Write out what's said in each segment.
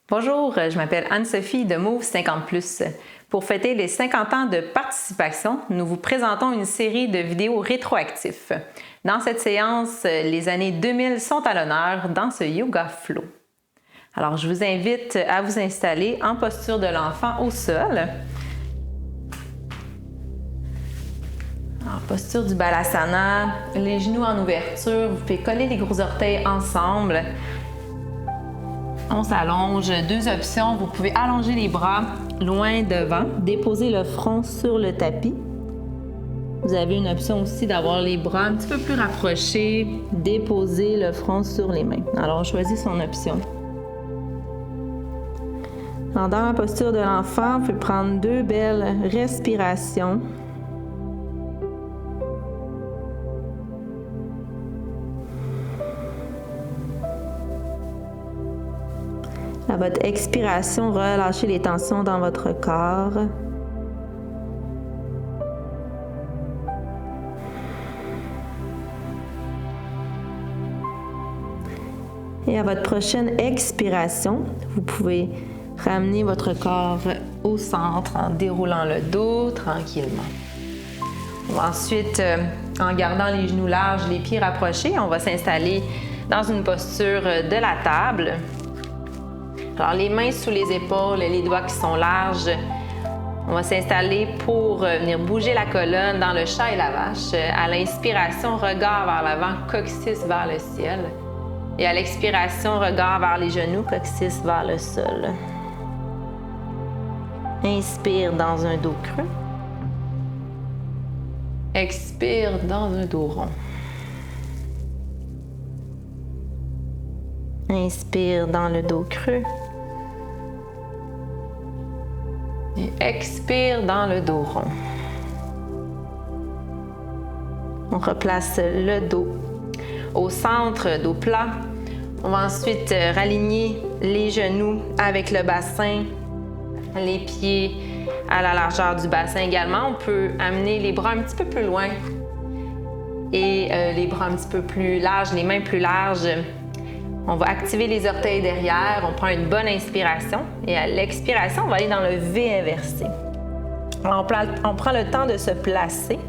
Bonjour, je m'appelle Anne-Sophie de Move 50+. Pour fêter les 50 ans de participation, nous vous présentons une série de vidéos rétroactifs. Dans cette séance, les années 2000 sont à l'honneur dans ce Yoga Flow. Alors, je vous invite à vous installer en posture de l'enfant au sol. En posture du Balasana, les genoux en ouverture, vous pouvez coller les gros orteils ensemble. On s'allonge. Deux options. Vous pouvez allonger les bras loin devant, déposer le front sur le tapis. Vous avez une option aussi d'avoir les bras un petit peu plus rapprochés, déposer le front sur les mains. Alors, on choisit son option. Alors, dans la posture de l'enfant, vous pouvez prendre deux belles respirations. À votre expiration, relâchez les tensions dans votre corps. Et à votre prochaine expiration, vous pouvez ramener votre corps au centre en déroulant le dos tranquillement. Ensuite, en gardant les genoux larges, les pieds rapprochés, on va s'installer dans une posture de la table. Alors, les mains sous les épaules, les doigts qui sont larges. On va s'installer pour venir bouger la colonne dans le chat et la vache. À l'inspiration, regard vers l'avant, coccyx vers le ciel. Et à l'expiration, regard vers les genoux, coccyx vers le sol. Inspire dans un dos creux. Expire dans un dos rond. Inspire dans le dos creux. Et expire dans le dos rond. On replace le dos au centre, dos plat. On va ensuite raligner les genoux avec le bassin, les pieds à la largeur du bassin également. On peut amener les bras un petit peu plus loin et les bras un petit peu plus larges, les mains plus larges. On va activer les orteils derrière, on prend une bonne inspiration et à l'expiration, on va aller dans le V inversé. Alors, on prend le temps de se placer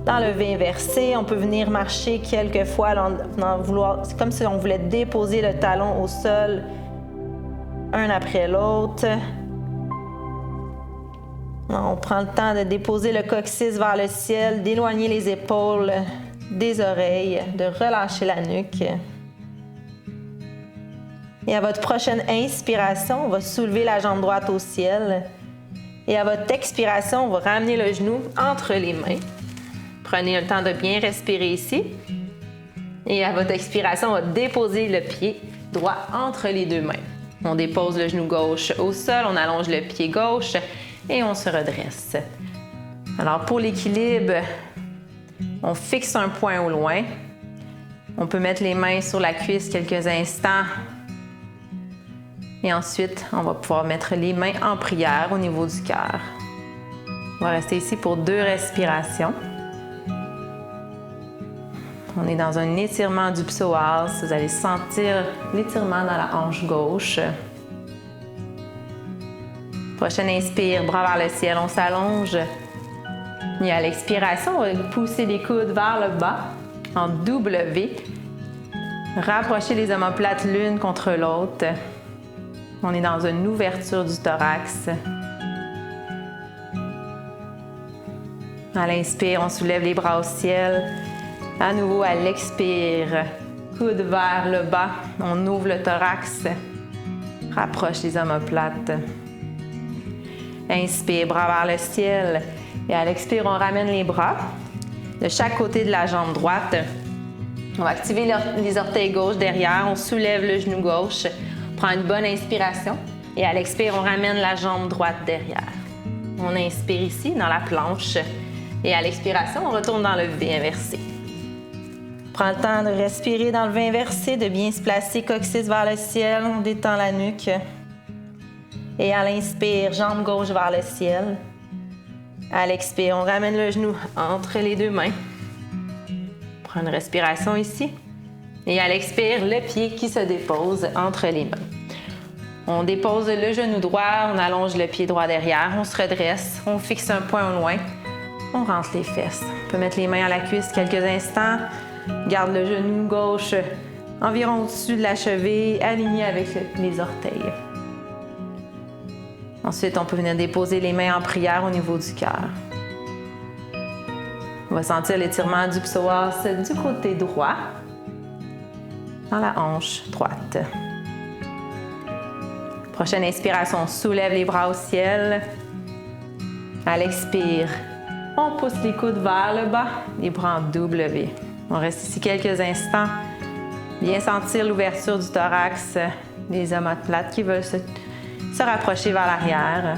dans le V inversé. On peut venir marcher quelques fois, c'est comme si on voulait déposer le talon au sol, un après l'autre. On prend le temps de déposer le coccyx vers le ciel, d'éloigner les épaules des oreilles, de relâcher la nuque. Et à votre prochaine inspiration, on va soulever la jambe droite au ciel. Et à votre expiration, on va ramener le genou entre les mains. Prenez le temps de bien respirer ici. Et à votre expiration, on va déposer le pied droit entre les deux mains. On dépose le genou gauche au sol, on allonge le pied gauche et on se redresse. Alors pour l'équilibre, on fixe un point au loin. On peut mettre les mains sur la cuisse quelques instants. Et ensuite, on va pouvoir mettre les mains en prière au niveau du cœur. On va rester ici pour 2 respirations. On est dans un étirement du psoas. Vous allez sentir l'étirement dans la hanche gauche. Prochaine inspire, bras vers le ciel, on s'allonge. Et à l'expiration, on va pousser les coudes vers le bas en W. Rapprochez les omoplates l'une contre l'autre. On est dans une ouverture du thorax. À l'inspire, on soulève les bras au ciel. À nouveau, à l'expire, coude vers le bas. On ouvre le thorax. Rapproche les omoplates. Inspire, bras vers le ciel. Et à l'expire, on ramène les bras de chaque côté de la jambe droite. On va activer les orteils gauche derrière. On soulève le genou gauche. On prend une bonne inspiration et à l'expire, on ramène la jambe droite derrière. On inspire ici dans la planche et à l'expiration, on retourne dans le V inversé. Prends le temps de respirer dans le V inversé, de bien se placer, coccyx vers le ciel, on détend la nuque. Et à l'inspire, jambe gauche vers le ciel. À l'expire, on ramène le genou entre les deux mains. Prends une respiration ici. Et à l'expire, le pied qui se dépose entre les mains. On dépose le genou droit, on allonge le pied droit derrière, on se redresse, on fixe un point au loin, on rentre les fesses. On peut mettre les mains à la cuisse quelques instants, garde le genou gauche environ au-dessus de la cheville, aligné avec les orteils. Ensuite, on peut venir déposer les mains en prière au niveau du cœur. On va sentir l'étirement du psoas du côté droit, dans la hanche droite. Prochaine inspiration, on soulève les bras au ciel. À l'expire, on pousse les coudes vers le bas, les bras en W. On reste ici quelques instants. Bien sentir l'ouverture du thorax, les omoplates qui veulent se rapprocher vers l'arrière.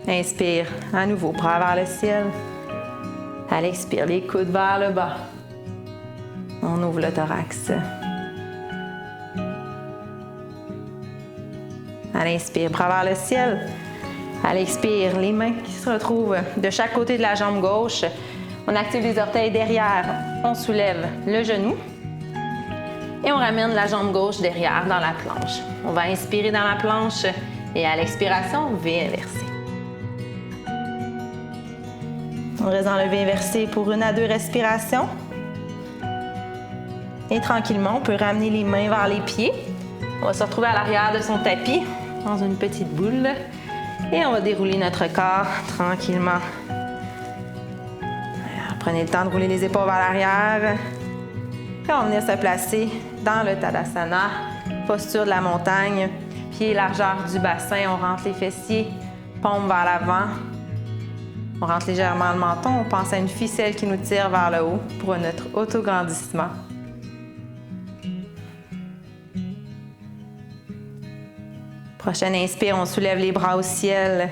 Inspire, à nouveau, bras vers le ciel. À l'expire, les coudes vers le bas. On ouvre le thorax. À l'inspire, bras vers le ciel. À l'expire, les mains qui se retrouvent de chaque côté de la jambe gauche. On active les orteils derrière. On soulève le genou. Et on ramène la jambe gauche derrière dans la planche. On va inspirer dans la planche et à l'expiration, V inversé. On reste dans le V inversé pour 1 à 2 respirations. Et tranquillement, on peut ramener les mains vers les pieds. On va se retrouver à l'arrière de son tapis, dans une petite boule. Et on va dérouler notre corps tranquillement. Alors, prenez le temps de rouler les épaules vers l'arrière. Puis on va venir se placer dans le Tadasana, posture de la montagne, pied largeur du bassin. On rentre les fessiers, paume vers l'avant. On rentre légèrement le menton. On pense à une ficelle qui nous tire vers le haut pour notre autograndissement. Prochaine inspire, on soulève les bras au ciel.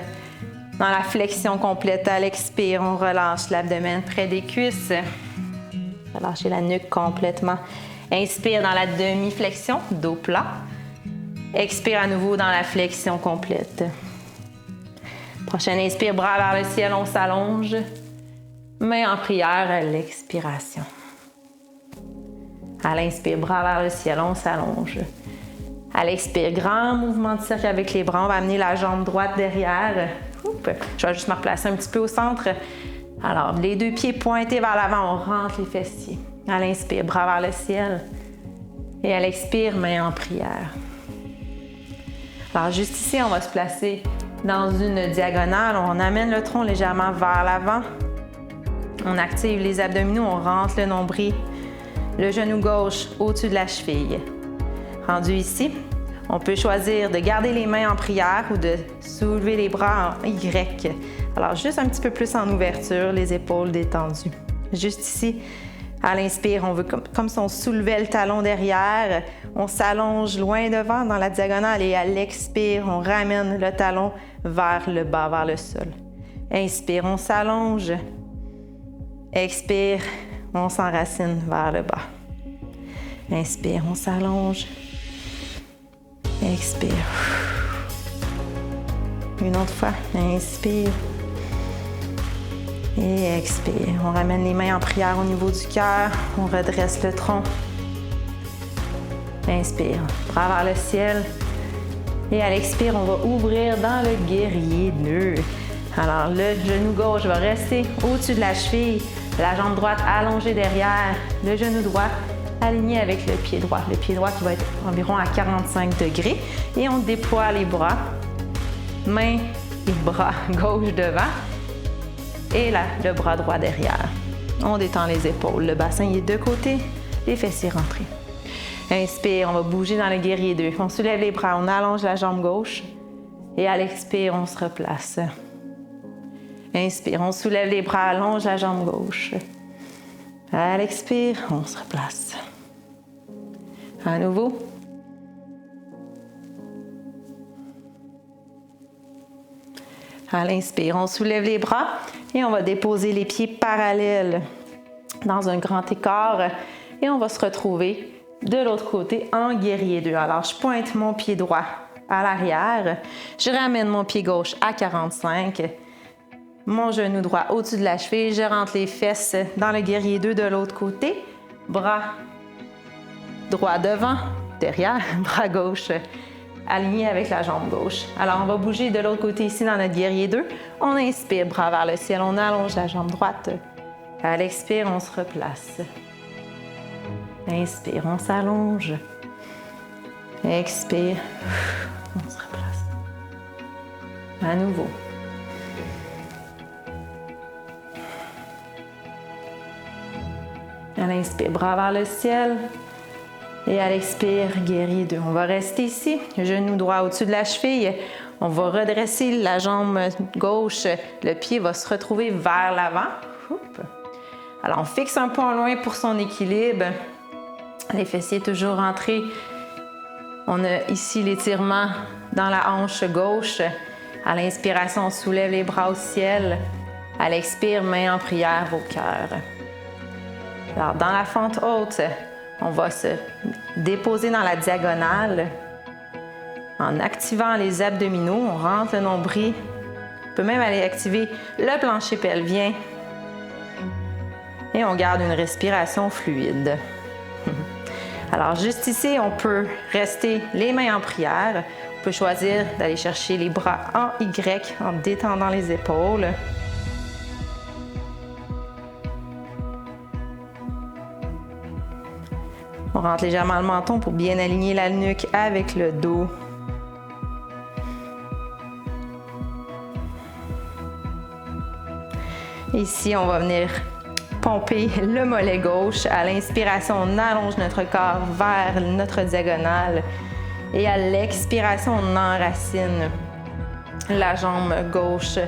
Dans la flexion complète, à l'expire, on relâche l'abdomen près des cuisses. Relâchez la nuque complètement. Inspire dans la demi-flexion, dos plat. Expire à nouveau dans la flexion complète. Prochaine inspire, bras vers le ciel, on s'allonge. Main en prière à l'expiration. À l'inspire, bras vers le ciel, on s'allonge. À l'expire, grand mouvement de cercle avec les bras. On va amener la jambe droite derrière. Je vais juste me replacer un petit peu au centre. Alors, les 2 pieds pointés vers l'avant, on rentre les fessiers. À l'inspire, bras vers le ciel. Et à l'expire, main en prière. Alors, juste ici, on va se placer dans une diagonale. On amène le tronc légèrement vers l'avant. On active les abdominaux, on rentre le nombril. Le genou gauche au-dessus de la cheville. Rendu ici, on peut choisir de garder les mains en prière ou de soulever les bras en Y. Alors, juste un petit peu plus en ouverture, les épaules détendues. Juste ici, à l'inspire, on veut comme si on soulevait le talon derrière. On s'allonge loin devant dans la diagonale et à l'expire, on ramène le talon vers le bas, vers le sol. Inspire, on s'allonge. Expire, on s'enracine vers le bas. Inspire, on s'allonge. Expire. Une autre fois. Inspire. Et expire. On ramène les mains en prière au niveau du cœur. On redresse le tronc. Inspire. Bras vers le ciel. Et à l'expire, on va ouvrir dans le guerrier 2. Alors, le genou gauche va rester au-dessus de la cheville. La jambe droite allongée derrière. Le genou droit aligné avec le pied droit. Le pied droit qui va être environ à 45 degrés. Et on déploie les bras. Mains et bras gauche devant. Et là, le bras droit derrière. On détend les épaules. Le bassin est de côté. Les fessiers rentrés. Inspire, on va bouger dans le guerrier 2. On soulève les bras, on allonge la jambe gauche. Et à l'expire, on se replace. Inspire, on soulève les bras, allonge la jambe gauche. À l'expire, on se replace. À nouveau. À l'inspire, on soulève les bras et on va déposer les pieds parallèles dans un grand écart et on va se retrouver de l'autre côté en guerrier 2. Alors, je pointe mon pied droit à l'arrière, je ramène mon pied gauche à 45, mon genou droit au-dessus de la cheville, je rentre les fesses dans le guerrier 2 de l'autre côté, bras droit devant, derrière, bras gauche aligné avec la jambe gauche. Alors, on va bouger de l'autre côté ici dans notre guerrier 2. On inspire, bras vers le ciel, on allonge la jambe droite. À l'expire, on se replace. Inspire, on s'allonge. Expire, on se replace. À nouveau. À l'inspire, bras vers le ciel. Et à l'expire, guerrier 2. On va rester ici, genou droit au-dessus de la cheville. On va redresser la jambe gauche. Le pied va se retrouver vers l'avant. Alors, on fixe un point loin pour son équilibre. Les fessiers toujours rentrés. On a ici l'étirement dans la hanche gauche. À l'inspiration, on soulève les bras au ciel. À l'expire, main en prière au cœur. Alors, dans la fente haute, on va se déposer dans la diagonale en activant les abdominaux. On rentre le nombril. On peut même aller activer le plancher pelvien. Et on garde une respiration fluide. Alors, juste ici, on peut rester les mains en prière. On peut choisir d'aller chercher les bras en Y en détendant les épaules. On rentre légèrement le menton pour bien aligner la nuque avec le dos. Ici, on va venir pomper le mollet gauche. À l'inspiration, on allonge notre corps vers notre diagonale. Et à l'expiration, on enracine la jambe gauche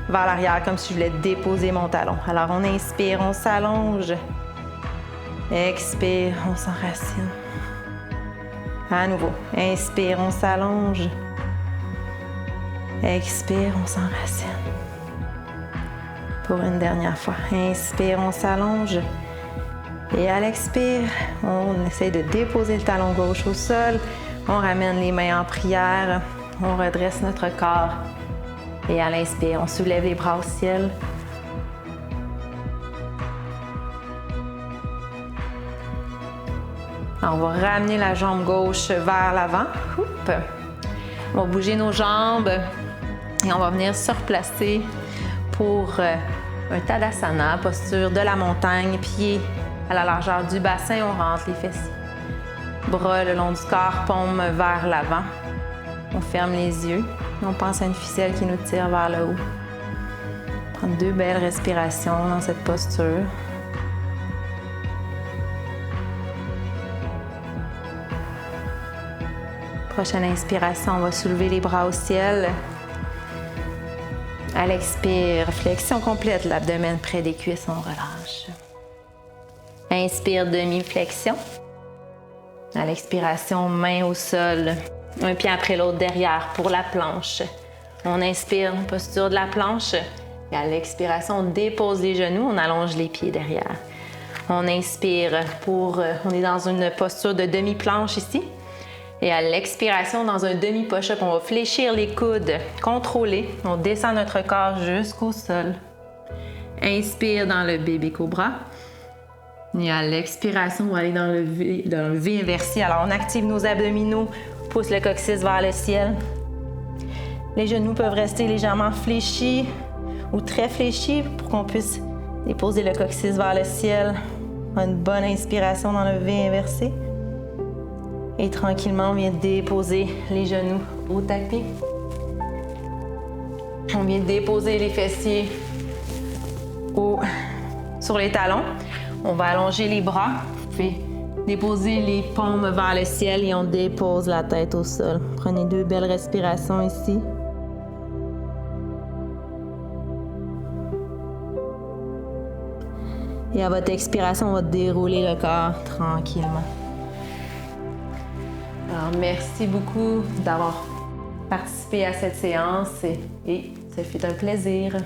vers l'arrière, comme si je voulais déposer mon talon. Alors, on inspire, on s'allonge. Expire, on s'enracine. À nouveau, inspire, on s'allonge. Expire, on s'enracine. Pour une dernière fois, inspire, on s'allonge. Et à l'expire, on essaie de déposer le talon gauche au sol. On ramène les mains en prière. On redresse notre corps. Et à l'inspire, on soulève les bras au ciel. On va ramener la jambe gauche vers l'avant. On va bouger nos jambes et on va venir se replacer pour un Tadasana, posture de la montagne, pieds à la largeur du bassin, on rentre les fessiers. Bras le long du corps, paume vers l'avant. On ferme les yeux. On pense à une ficelle qui nous tire vers le haut. Prendre 2 belles respirations dans cette posture. Prochaine inspiration, on va soulever les bras au ciel. À l'expire, flexion complète, l'abdomen près des cuisses, on relâche. Inspire, demi-flexion. À l'expiration, main au sol, un pied après l'autre derrière pour la planche. On inspire, posture de la planche. Et à l'expiration, on dépose les genoux, on allonge les pieds derrière. On inspire on est dans une posture de demi-planche ici. Et à l'expiration, dans un demi-push-up, on va fléchir les coudes, contrôler. On descend notre corps jusqu'au sol. Inspire dans le bébé cobra. Et à l'expiration, on va aller dans le V inversé. Alors, on active nos abdominaux, pousse le coccyx vers le ciel. Les genoux peuvent rester légèrement fléchis ou très fléchis pour qu'on puisse déposer le coccyx vers le ciel. Une bonne inspiration dans le V inversé. Et tranquillement, on vient déposer les genoux au tapis. On vient déposer les fessiers sur les talons. On va allonger les bras. Vous pouvez déposer les paumes vers le ciel et on dépose la tête au sol. Prenez 2 belles respirations ici. Et à votre expiration, on va dérouler le corps tranquillement. Alors, merci beaucoup d'avoir participé à cette séance et ce fut un plaisir.